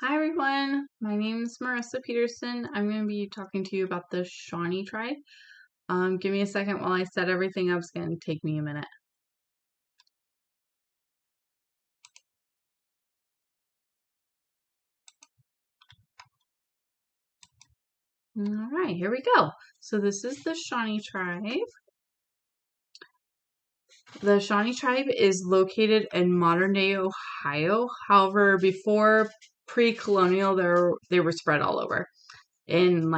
Hi everyone, my name is Marissa Peterson. I'm going to be talking to you about the Shawnee Tribe. Give me a second while I set everything up. It's going to take me a minute. Alright, here we go. So this is the Shawnee Tribe. The Shawnee Tribe is located in modern-day Ohio. However, before pre-colonial, they were spread all over. In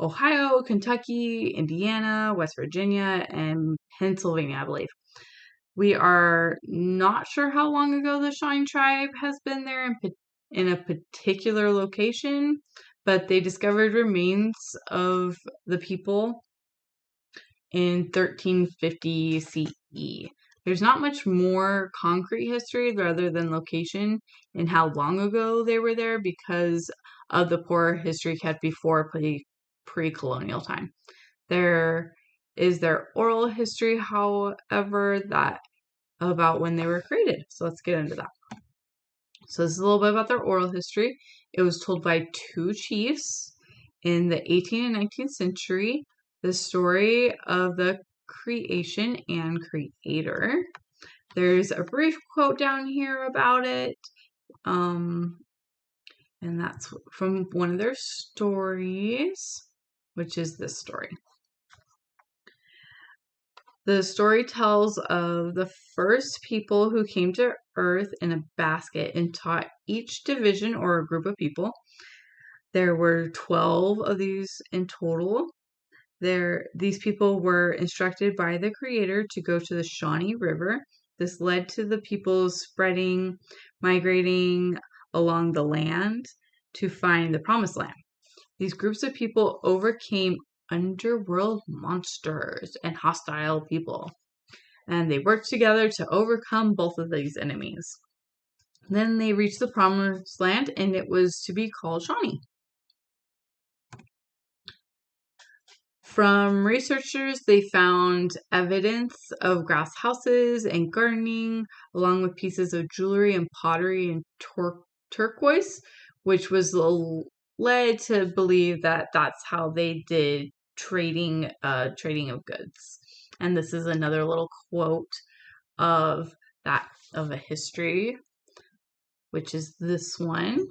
Ohio, Kentucky, Indiana, West Virginia, and Pennsylvania, I believe. We are not sure how long ago the Shawnee Tribe has been there in a particular location, but they discovered remains of the people in 1350 CE. There's not much more concrete history rather than location and how long ago they were there because of the poor history kept before pre-colonial time. There is their oral history, however, that about when they were created. So let's get into that. So this is a little bit about their oral history. It was told by two chiefs in the 18th and 19th century. The story of the creation and creator. There's a brief quote down here about it. And that's from one of their stories, which is this story. The story tells of the first people who came to Earth in a basket and taught each division or a group of people. There were 12 of these in total. These people were instructed by the Creator to go to the Shawnee River. This led to the people migrating along the land to find the Promised Land. These groups of people overcame underworld monsters and hostile people, and they worked together to overcome both of these enemies. Then they reached the Promised Land, and it was to be called Shawnee. From researchers, they found evidence of grass houses and gardening, along with pieces of jewelry and pottery and turquoise, which was led to believe that that's how they did trading of goods. And this is another little quote of a history, which is this one.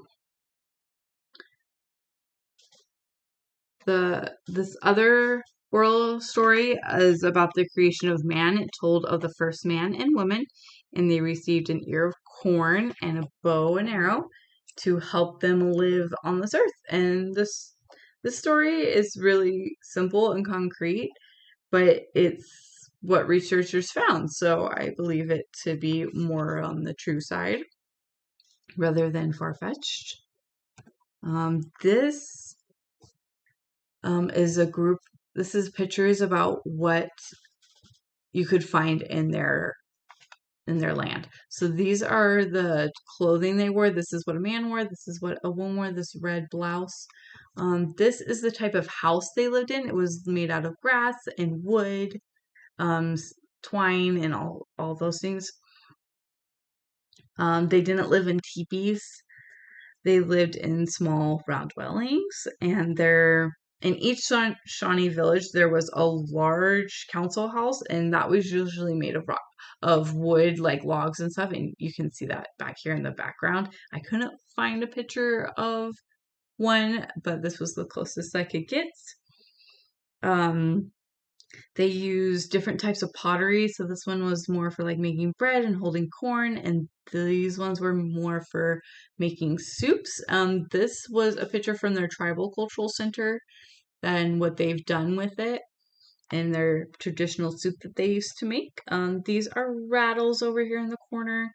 This other oral story is about the creation of man. It told of the first man and woman, and they received an ear of corn and a bow and arrow to help them live on this earth. And this story is really simple and concrete, but it's what researchers found. So I believe it to be more on the true side rather than far-fetched. This is a group. This is pictures about what you could find in their land. So these are the clothing they wore. This is what a man wore. This is what a woman wore. This red blouse. This is the type of house they lived in. It was made out of grass and wood, twine, and all those things. They didn't live in teepees. They lived in small round dwellings, and in each Shawnee village, there was a large council house, and that was usually made of wood, like logs and stuff. And you can see that back here in the background. I couldn't find a picture of one, but this was the closest I could get. They used different types of pottery. So this one was more for like making bread and holding corn, and these ones were more for making soups. This was a picture from their tribal cultural center and what they've done with it and their traditional soup that they used to make. These are rattles over here in the corner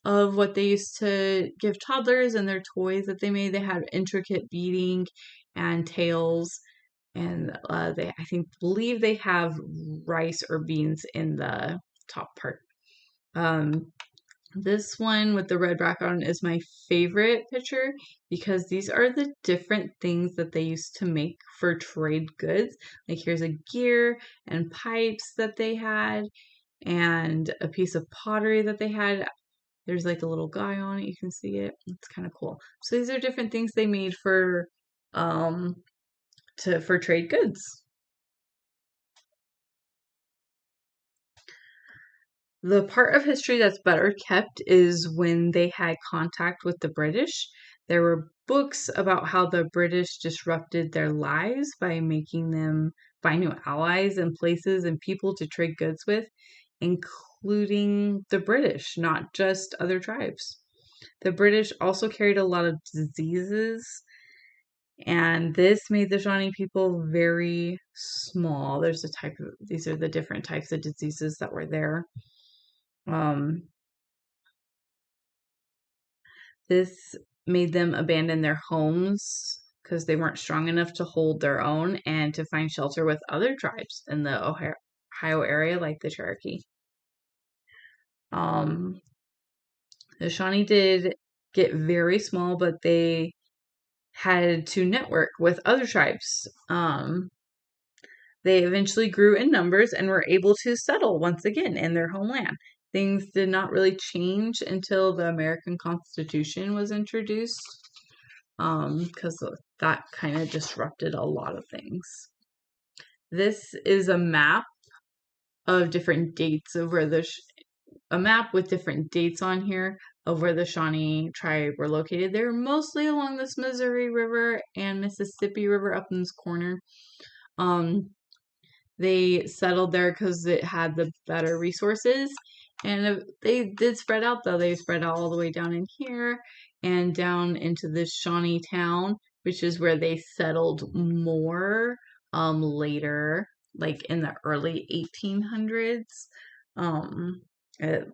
of what they used to give toddlers and their toys that they made. They had intricate beading and tails, and I believe they have rice or beans in the top part. This one with the red background is my favorite picture because these are the different things that they used to make for trade goods. Like here's a gear and pipes that they had and a piece of pottery that they had. There's like a little guy on it. You can see it. It's kind of cool. So these are different things they made for um for trade goods. The part of history that's better kept is when they had contact with the British. There were books about how the British disrupted their lives by making them find new allies and places and people to trade goods with, including the British, not just other tribes. The British also carried a lot of diseases, and this made the Shawnee people very small. These are the different types of diseases that were there. Um, this made them abandon their homes because they weren't strong enough to hold their own and to find shelter with other tribes in the Ohio area, like the Cherokee. The Shawnee did get very small, but they had to network with other tribes. They eventually grew in numbers and were able to settle once again in their homeland. Things did not really change until the American Constitution was introduced, because that kind of disrupted a lot of things. This is a map of different dates of where a map with different dates on here of where the Shawnee tribe were located. They're mostly along this Missouri River and Mississippi River up in this corner. They settled there because it had the better resources. And they did spread out, though. They spread out all the way down in here and down into this Shawnee town, which is where they settled more later, like in the early 1800s.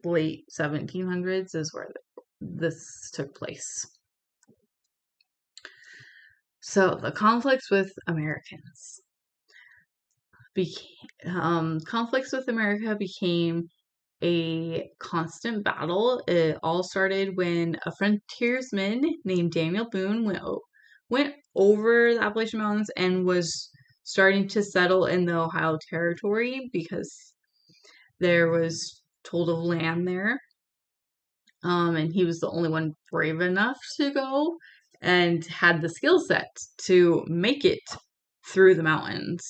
Late 1700s is where this took place. So the conflicts with Americans. Conflicts with America became a constant battle. It all started when a frontiersman named Daniel Boone went over the Appalachian Mountains and was starting to settle in the Ohio Territory because there was told of land there. And he was the only one brave enough to go and had the skill set to make it through the mountains.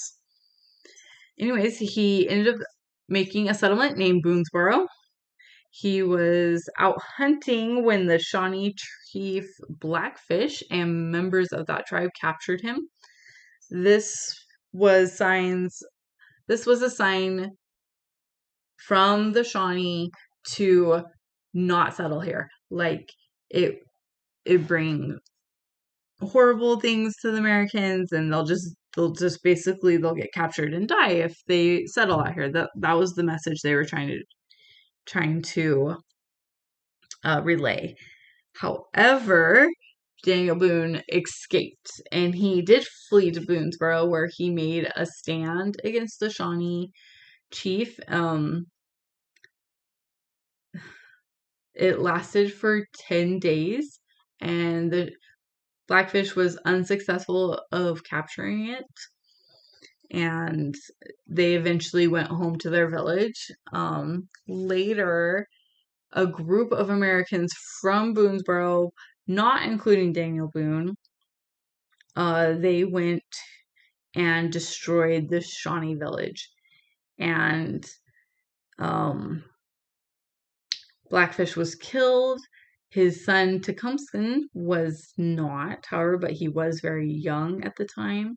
Anyways, he ended up making a settlement named Boonesboro. He was out hunting when the Shawnee chief Blackfish and members of that tribe captured him. This was a sign from the Shawnee to not settle here. Like it bring horrible things to the Americans, and they'll just basically they'll get captured and die if they settle out here. That was the message they were trying to relay. However, Daniel Boone escaped, and he did flee to Boonesboro, where he made a stand against the Shawnee chief. It lasted for 10 days, and the Blackfish was unsuccessful of capturing it, and they eventually went home to their village. Later, a group of Americans from Boonesboro, not including Daniel Boone, they went and destroyed the Shawnee village, and Blackfish was killed. His son Tecumseh was not, however, but he was very young at the time.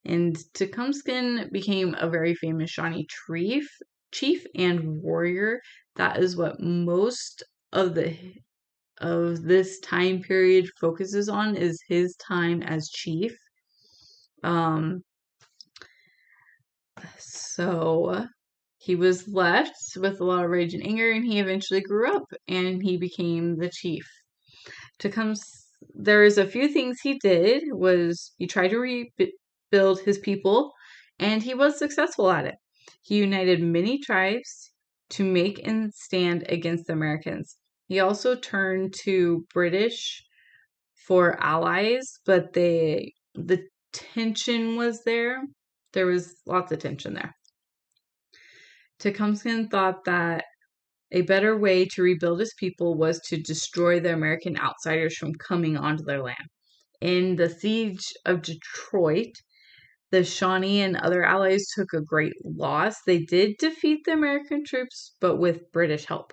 And Tecumseh became a very famous Shawnee chief and warrior. That is what most of this time period focuses on, is his time as chief. So he was left with a lot of rage and anger, and he eventually grew up and he became the chief. There's a few things he did. Was he tried to rebuild his people, and he was successful at it. He united many tribes to make and stand against the Americans. He also turned to British for allies, but the tension was there. There was lots of tension there. Tecumseh thought that A better way to rebuild his people was to destroy the American outsiders from coming onto their land. In the siege of Detroit, the Shawnee and other allies took a great loss. They did defeat the American troops, but with British help.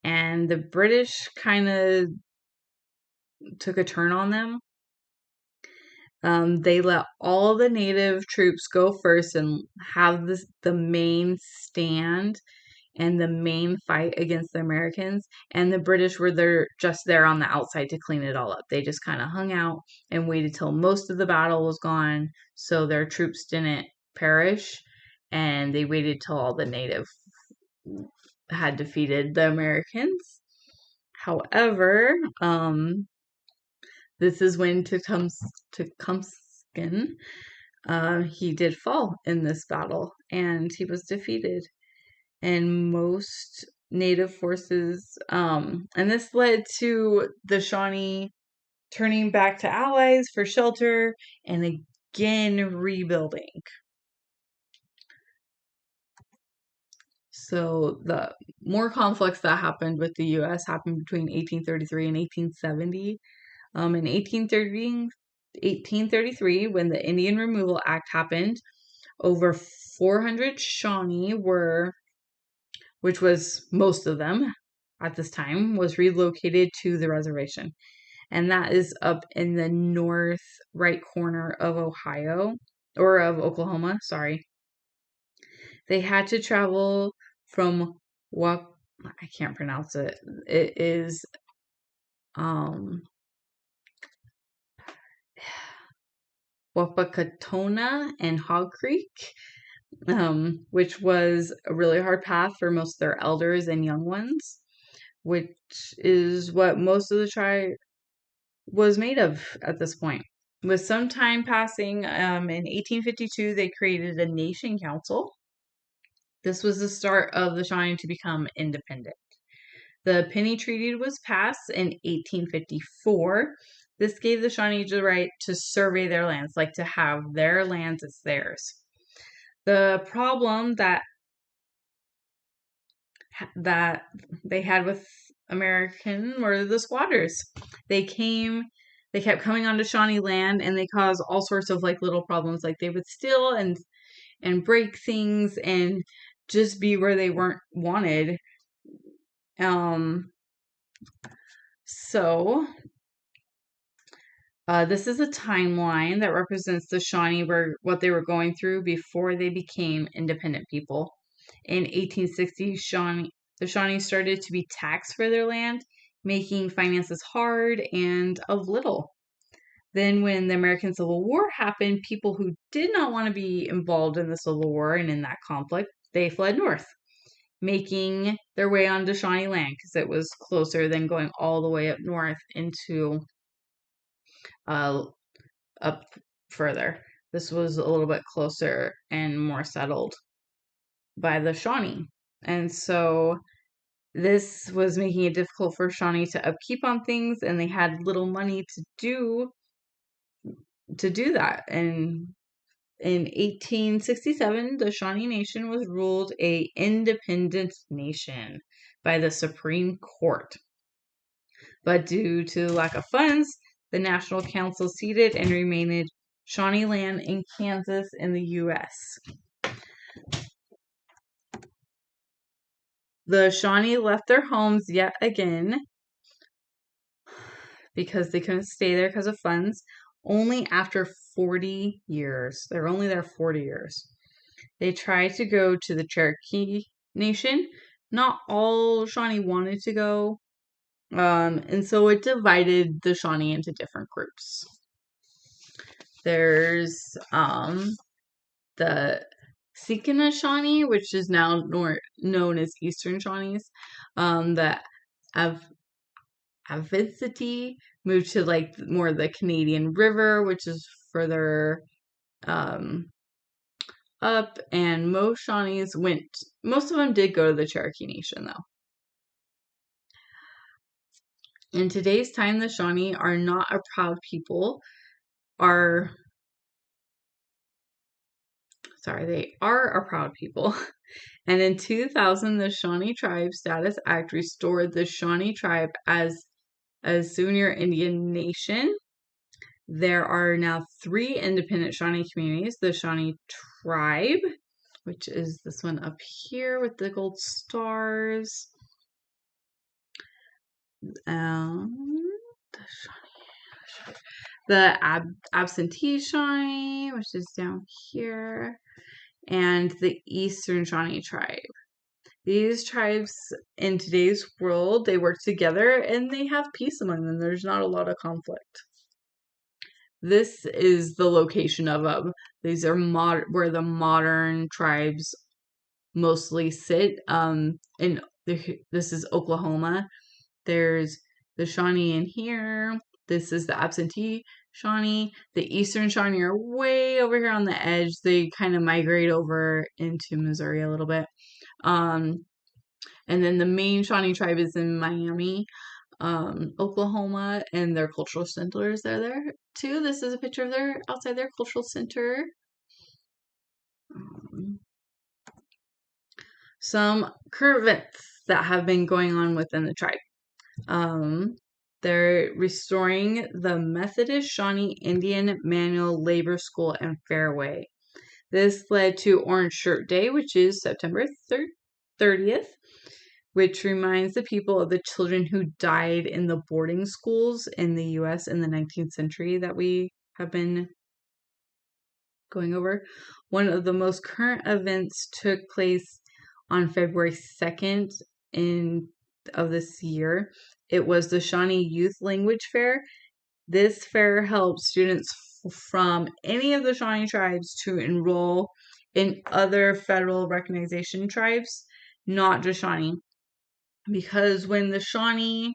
And the British kind of took a turn on them. They let all the native troops go first and have the main stand and the main fight against the Americans. And the British were just there on the outside to clean it all up. They just kind of hung out and waited till most of the battle was gone so their troops didn't perish. And they waited till all the native had defeated the Americans. However, this is when Tecumseh, he did fall in this battle, and he was defeated. And most native forces, and this led to the Shawnee turning back to allies for shelter and again rebuilding. So the more conflicts that happened with the U.S. happened between 1833 and 1870. In 1833, when the Indian Removal Act happened, over 400 Shawnee which was most of them at this time, was relocated to the reservation. And that is up in the north right corner of Oklahoma, sorry. They had to travel from I can't pronounce it. It is Wapakatona and Hog Creek, which was a really hard path for most of their elders and young ones, which is what most of the tribe was made of at this point. With some time passing, in 1852, they created a nation council. This was the start of the Shawnee to become independent. The Penny Treaty was passed in 1854. This gave the Shawnee the right to survey their lands, like to have their lands as theirs. The problem that they had with American were the squatters. They kept coming onto Shawnee land, and they caused all sorts of like little problems. Like they would steal and break things and just be where they weren't wanted. So this is a timeline that represents the Shawnee what they were going through before they became independent people. In 1860, the Shawnee started to be taxed for their land, making finances hard and of little. Then when the American Civil War happened, people who did not want to be involved in the Civil War and in that conflict, they fled north, making their way onto Shawnee land because it was closer than going all the way up north into up further. This was a little bit closer and more settled by the Shawnee. And so this was making it difficult for Shawnee to upkeep on things, and they had little money to do that. And in 1867, the Shawnee Nation was ruled an independent nation by the Supreme Court. But due to the lack of funds, the National Council ceded and remained Shawnee land in Kansas in the U.S. The Shawnee left their homes yet again because they couldn't stay there because of funds, only after 40 years. They're only there 40 years. They tried to go to the Cherokee Nation. Not all Shawnee wanted to go, and so it divided the Shawnee into different groups. There's the Sikina Shawnee, which is now known as Eastern Shawnees. The Avidity moved to like more the Canadian River, which is further up, and most Shawnees most of them did go to the Cherokee Nation though. In today's time, the Shawnee are not a proud people, they are a proud people. And in 2000, the Shawnee Tribe Status Act restored the Shawnee Tribe as a Junior Indian nation. There are now 3 independent Shawnee communities. The Shawnee Tribe, which is this one up here with the gold stars. The Absentee Shawnee, which is down here, and the Eastern Shawnee Tribe. These tribes in today's world, they work together and they have peace among them. There's not a lot of conflict. This is the location of them. These are where the modern tribes mostly sit. This is Oklahoma. There's the Shawnee in here. This is the Absentee Shawnee. The Eastern Shawnee are way over here on the edge. They kind of migrate over into Missouri a little bit. And then the main Shawnee tribe is in Miami, Oklahoma, and their cultural centers are there too. This is a picture of outside their cultural center. Some current events that have been going on within the tribe. They're restoring the Methodist Shawnee Indian Manual Labor School and Fairway. This led to Orange Shirt Day, which is September 30th, which reminds the people of the children who died in the boarding schools in the U.S. in the 19th century that we have been going over. One of the most current events took place on February 2nd of this year. It was the Shawnee Youth Language Fair. This fair helps students from any of the Shawnee tribes to enroll in other federal recognition tribes, not just Shawnee. Because when the Shawnee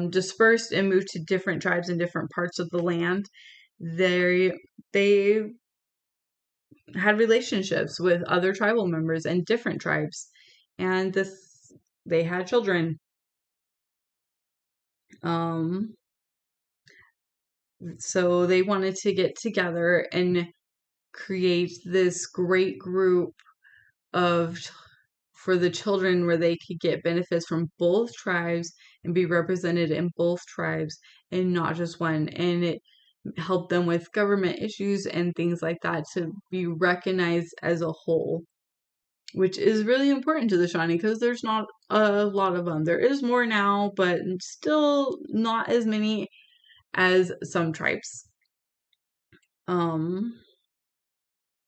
dispersed and moved to different tribes in different parts of the land, they had relationships with other tribal members and different tribes, and they had children. So they wanted to get together and create this great group for the children where they could get benefits from both tribes and be represented in both tribes and not just one. And it helped them with government issues and things like that to be recognized as a whole, which is really important to the Shawnee because there's not a lot of them. There is more now, but still not as many as some tribes.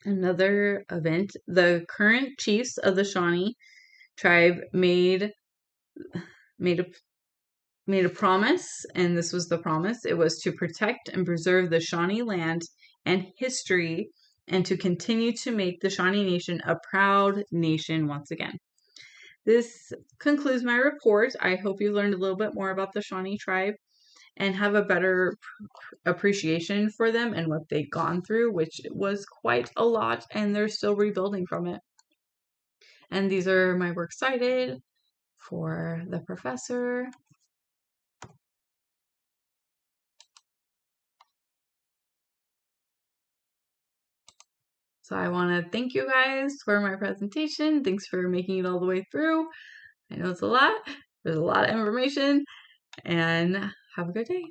Another event, the current chiefs of the Shawnee tribe made a promise, and this was the promise. It was to protect and preserve the Shawnee land and history and to continue to make the Shawnee Nation a proud nation once again. This concludes my report. I hope you learned a little bit more about the Shawnee tribe and have a better appreciation for them and what they've gone through, which was quite a lot, and they're still rebuilding from it. And these are my works cited for the professor. So I want to thank you guys for my presentation. Thanks for making it all the way through. I know it's a lot. There's a lot of information, and have a good day.